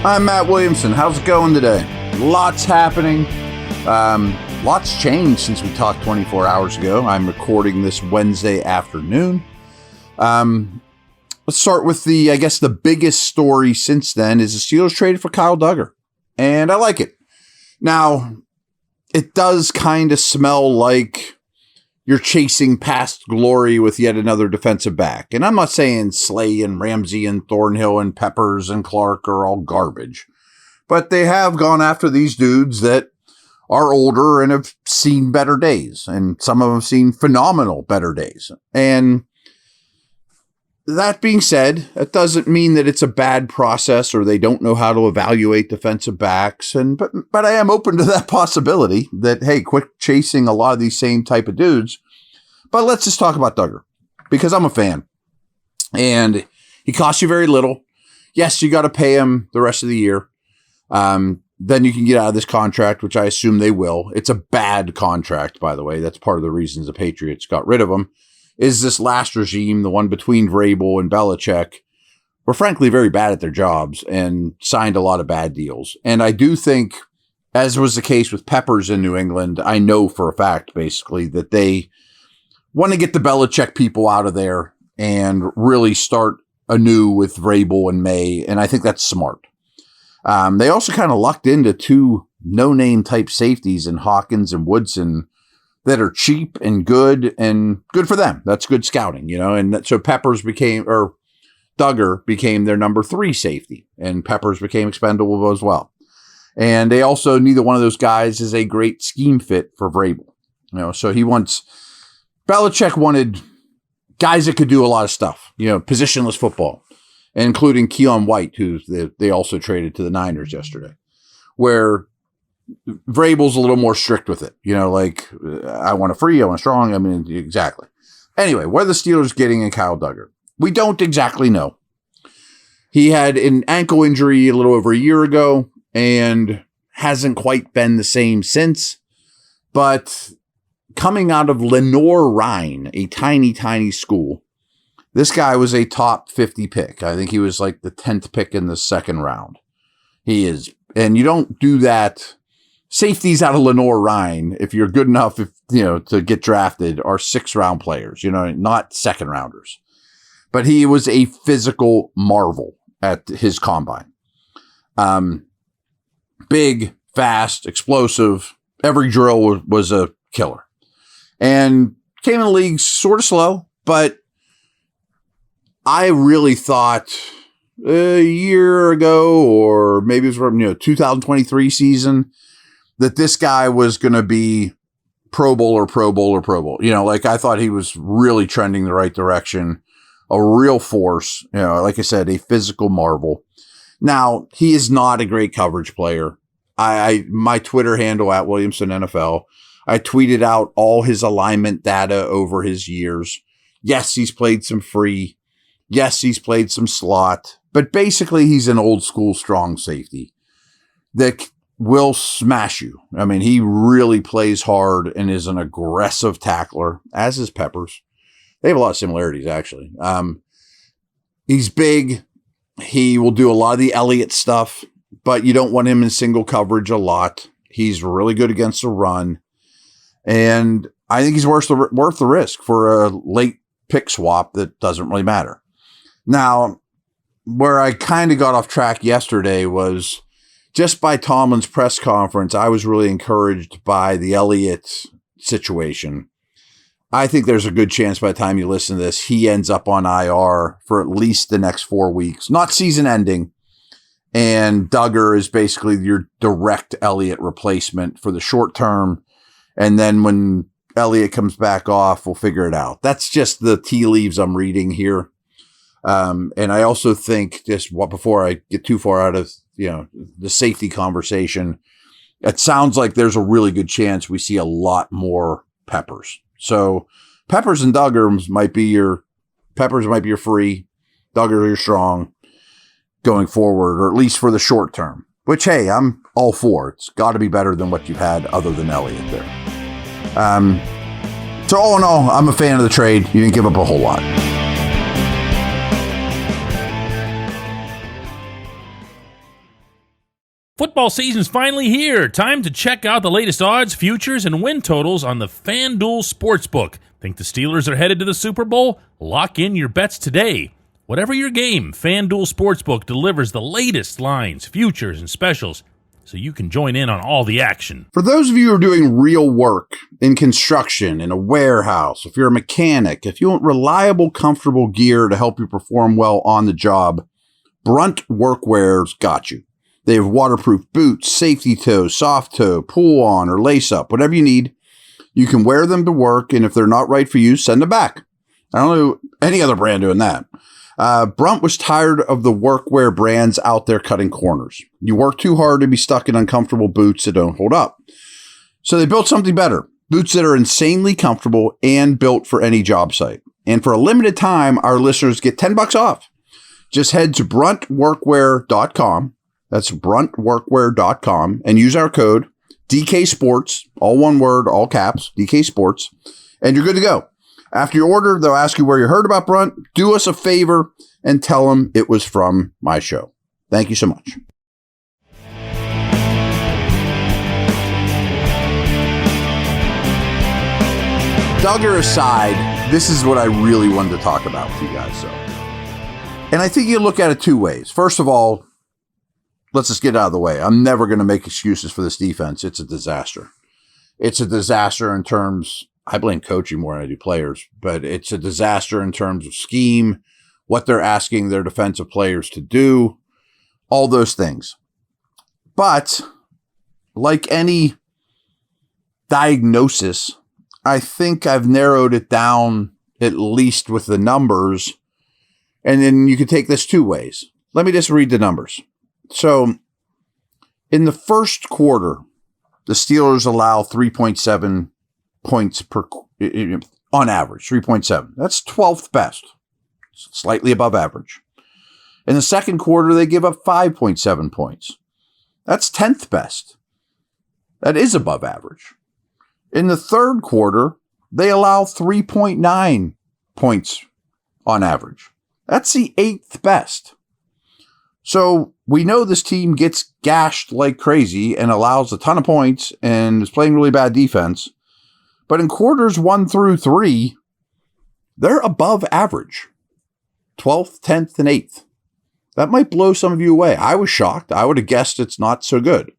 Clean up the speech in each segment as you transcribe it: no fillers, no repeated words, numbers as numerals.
I'm Matt Williamson. How's it going today? Lots happening. Lots changed since we talked 24 hours ago. I'm recording this Wednesday afternoon. Let's start with the biggest story since then is the Steelers traded for Kyle Duggar. And I like it. Now, it does kind of smell like you're chasing past glory with yet another defensive back. And I'm not saying Slay and Ramsey and Thornhill and Peppers and Clark are all garbage. But they have gone after these dudes that are older and have seen better days. And some of them have seen phenomenal better days. And that being said, it doesn't mean that it's a bad process or they don't know how to evaluate defensive backs. But I am open to that possibility that, hey, quit chasing a lot of these same type of dudes. But let's just talk about Duggar because I'm a fan. And he costs you very little. Yes, you got to pay him the rest of the year. Then you can get out of this contract, which I assume they will. It's a bad contract, by the way. That's part of the reasons the Patriots got rid of him. Is this last regime, the one between Vrabel and Belichick, were frankly very bad at their jobs and signed a lot of bad deals. And I do think, as was the case with Peppers in New England, I know for a fact, basically, that they want to get the Belichick people out of there and really start anew with Vrabel and May. And I think that's smart. They also kind of lucked into two no-name type safeties in Hawkins and Woodson that are cheap and good for them. That's good scouting, you know. And so Duggar became their number 3 safety, and Peppers became expendable as well. And they also, neither one of those guys is a great scheme fit for Vrabel. You know, so Belichick wanted guys that could do a lot of stuff, you know, positionless football, including Keon White, who they also traded to the Niners yesterday, where Vrabel's a little more strict with it. You know, like, I want a free, I want a strong. I mean, exactly. Anyway, what are the Steelers getting in Kyle Duggar? We don't exactly know. He had an ankle injury a little over a year ago and hasn't quite been the same since. But coming out of Lenoir-Rhyne, a tiny, tiny school, this guy was a top 50 pick. I think he was like the 10th pick in the second round. He is. And you don't do that. Safeties out of Lenoir-Rhyne, if you're good enough, to get drafted, are 6th-round players, not second rounders. But he was a physical marvel at his combine. Big, fast, explosive. Every drill was a killer. And came in the league sort of slow, but I really thought a year ago, or maybe it was from 2023 season, that this guy was going to be Pro Bowl. I thought he was really trending the right direction, a real force, like I said, a physical marvel. Now, he is not a great coverage player. My Twitter handle at Williamson NFL, I tweeted out all his alignment data over his years. Yes, he's played some free. Yes, he's played some slot, but basically he's an old school strong safety that will smash you. I mean, he really plays hard and is an aggressive tackler, as is Peppers. They have a lot of similarities, actually. He's big. He will do a lot of the Elliott stuff, but you don't want him in single coverage a lot. He's really good against the run. And I think he's worth the risk for a late pick swap that doesn't really matter. Now, where I kind of got off track yesterday was just by Tomlin's press conference. I was really encouraged by the Elliott situation. I think there's a good chance by the time you listen to this, he ends up on IR for at least the next 4 weeks, not season ending. And Duggar is basically your direct Elliott replacement for the short term. And then when Elliott comes back off, we'll figure it out. That's just the tea leaves I'm reading here. And I also think before I get too far out of, the safety conversation, it sounds like there's a really good chance we see a lot more Peppers. So Peppers and Duggar might be your free, Duggar your strong going forward, or at least for the short term, which, hey, I'm all for. It's got to be better than what you've had other than Elliott there. So all in all, I'm a fan of the trade. You didn't give up a whole lot. Football season's finally here. Time to check out the latest odds, futures, and win totals on the FanDuel Sportsbook. Think the Steelers are headed to the Super Bowl? Lock in your bets today. Whatever your game, FanDuel Sportsbook delivers the latest lines, futures, and specials so you can join in on all the action. For those of you who are doing real work in construction, in a warehouse, if you're a mechanic, if you want reliable, comfortable gear to help you perform well on the job, Brunt Workwear's got you. They have waterproof boots, safety toe, soft toe, pull on, or lace up, whatever you need. You can wear them to work, and if they're not right for you, send them back. I don't know any other brand doing that. Brunt was tired of the workwear brands out there cutting corners. You work too hard to be stuck in uncomfortable boots that don't hold up. So they built something better. Boots that are insanely comfortable and built for any job site. And for a limited time, our listeners get $10 off. Just head to bruntworkwear.com. That's bruntworkwear.com and use our code DK Sports, all one word, all caps, DK Sports, and you're good to go. After your order, they'll ask you where you heard about Brunt. Do us a favor and tell them it was from my show. Thank you so much. Duggar aside, this is what I really wanted to talk about with you guys. And I think you look at it two ways. First of all, let's just get out of the way. I'm never going to make excuses for this defense. It's a disaster. It's a disaster in terms, I blame coaching more than I do players, but it's a disaster in terms of scheme, what they're asking their defensive players to do, all those things. But like any diagnosis, I think I've narrowed it down at least with the numbers. And then you could take this two ways. Let me just read the numbers. So in the first quarter, the Steelers allow 3.7 points per on average, 3.7. That's 12th best, slightly above average. In the second quarter, they give up 5.7 points. That's 10th best. That is above average. In the third quarter, they allow 3.9 points on average. That's the 8th best. So we know this team gets gashed like crazy and allows a ton of points and is playing really bad defense. But in quarters 1 through 3, they're above average. 12th, 10th, and 8th. That might blow some of you away. I was shocked. I would have guessed it's not so good.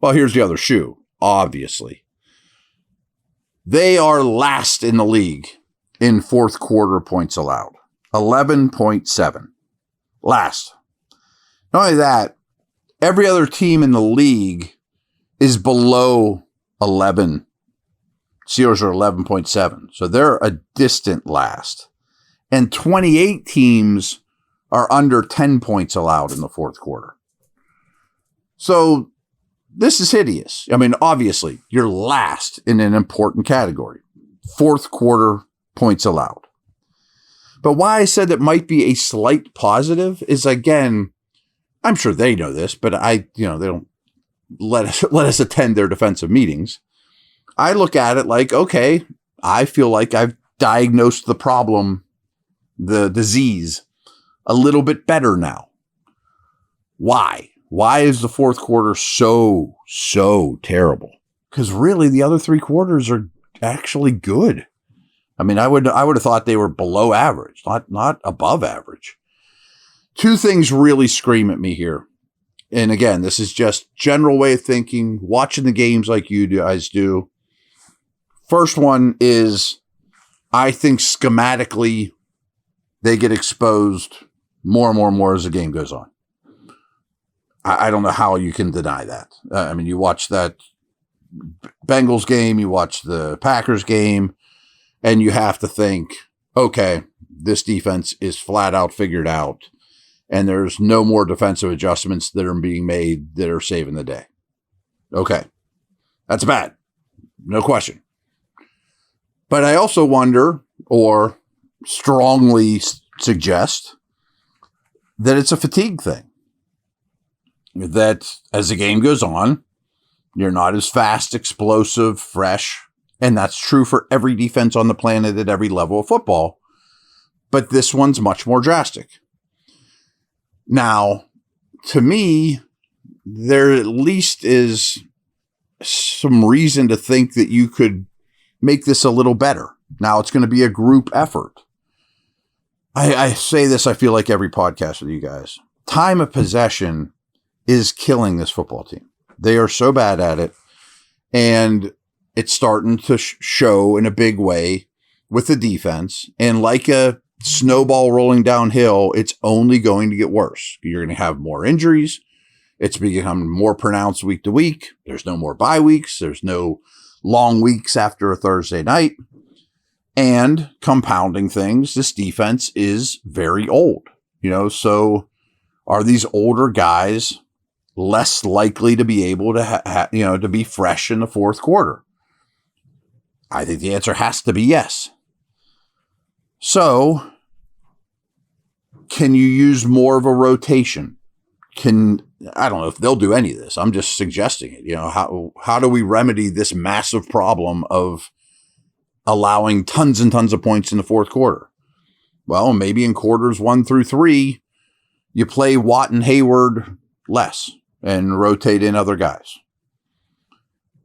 Well, here's the other shoe, obviously. They are last in the league in fourth quarter points allowed. 11.7. Last. Not only that, every other team in the league is below 11. Steelers are 11.7. So they're a distant last. And 28 teams are under 10 points allowed in the fourth quarter. So this is hideous. I mean, obviously, you're last in an important category. Fourth quarter points allowed. But why I said it might be a slight positive is, again, I'm sure they know this, but they don't let us attend their defensive meetings. I look at it like, okay, I feel like I've diagnosed the problem, the disease, a little bit better now. Why? Why is the fourth quarter so terrible? Because really, the other three quarters are actually good. I mean, I would have thought they were below average, not above average. Two things really scream at me here. And again, this is just general way of thinking, watching the games like you guys do. First one is, I think schematically, they get exposed more and more as the game goes on. I don't know how you can deny that. I mean, you watch that Bengals game, you watch the Packers game, and you have to think, okay, this defense is flat out figured out, and there's no more defensive adjustments that are being made that are saving the day. Okay, that's bad. No question. But I also wonder, or strongly suggest, that it's a fatigue thing. That as the game goes on, you're not as fast, explosive, fresh, and that's true for every defense on the planet at every level of football. But this one's much more drastic. Now, to me, there at least is some reason to think that you could make this a little better. Now it's going to be a group effort. I say this, I feel like every podcast with you guys. Time of possession is killing this football team. They are so bad at it. And it's starting to show in a big way with the defense. And like a snowball rolling downhill, it's only going to get worse. You're going to have more injuries. It's becoming more pronounced week to week. There's no more bye weeks. There's no long weeks after a Thursday night. And compounding things, this defense is very old. So are these older guys less likely to be able to, to be fresh in the fourth quarter? I think the answer has to be yes. So, can you use more of a rotation? I don't know if they'll do any of this. I'm just suggesting it. How do we remedy this massive problem of allowing tons and tons of points in the fourth quarter? Well, maybe in quarters 1 through 3, you play Watt and Hayward less and rotate in other guys.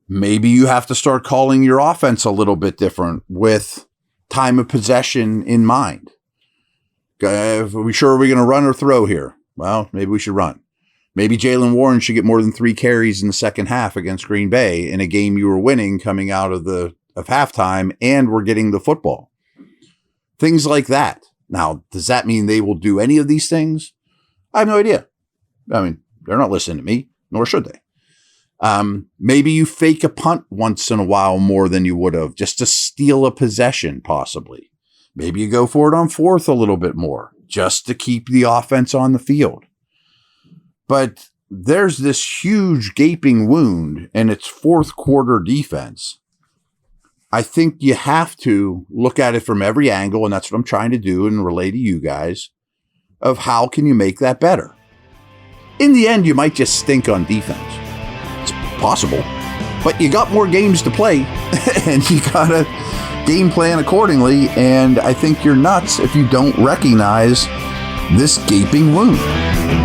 Maybe you have to start calling your offense a little bit different with time of possession in mind. Are we sure we're going to run or throw here? Well, maybe we should run. Maybe Jaylen Warren should get more than 3 carries in the second half against Green Bay in a game you were winning coming out of halftime, and we're getting the football. Things like that. Now, does that mean they will do any of these things? I have no idea. I mean, they're not listening to me, nor should they. Maybe you fake a punt once in a while more than you would have, just to steal a possession, possibly. Maybe you go for it on 4th a little bit more, just to keep the offense on the field. But there's this huge gaping wound in its fourth quarter defense. I think you have to look at it from every angle, and that's what I'm trying to do and relay to you guys, of how can you make that better. In the end, you might just stink on defense. It's possible, but you got more games to play, and you got to game plan accordingly, and I think you're nuts if you don't recognize this gaping wound.